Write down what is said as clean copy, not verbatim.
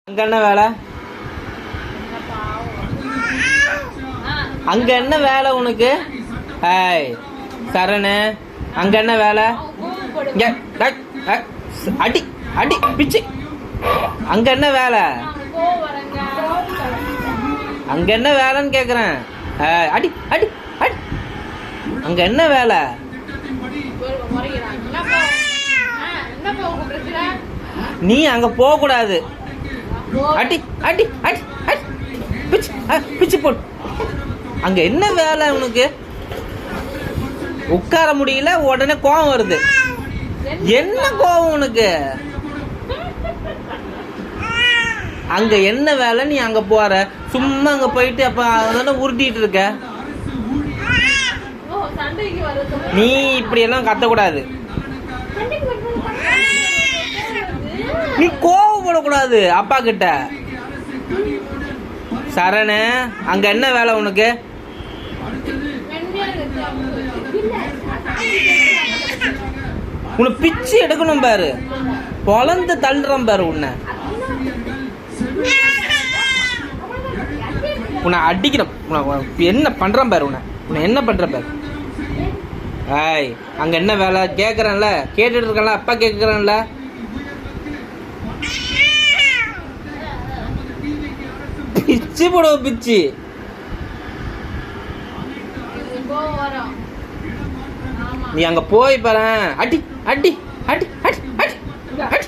அங்க என்ன வேலை? அங்க என்ன வேலை உனக்கு? ஹாய் சரணு, அங்க என்ன வேலை? அடி அடி பிச்சு. அங்க என்ன வேலை? அங்க என்ன வேலைன்னு கேக்குறேன். அடி அடி அடி. அங்க என்ன வேலை? நீ அங்க போக கூடாது. அடி அடி அடி அடி பிச்சு பிச்சு போடு. அங்க என்ன வேலை உனக்கு? உட்கார முடியல, உடனே கோவம் வருது. என்ன கோவம் உனக்கு? அங்க என்ன வேலை? நீ அங்க போற, சும்மா அங்க போயிட்டு அப்ப அதனால உருட்டிட்டு இருக்க. நீ இப்படி எல்லாம் கத்தக்கூடாது. நீ கோவப்படக்கூடாது அப்பா கிட்ட. சரணு, அங்க என்ன வேலை உனக்கு? உன்னை பிச்சு எடுக்கணும் பாரு, பொலந்து தள்ளுறான் பாரு. உன்னை அடிக்கணும். என்ன பண்றான் பாரு. உன்னை என்ன பண்ற பாரு. ஆய், அங்க என்ன வேலை கேக்குறேன்ல, கேட்டுட்டு இருக்கல, அப்பா கேக்குறேன்ல. பிச்சு போடுவோம் பிச்சு. நீ அங்க போய் பாரு. அடி அடி அடி அடி அடி அடி.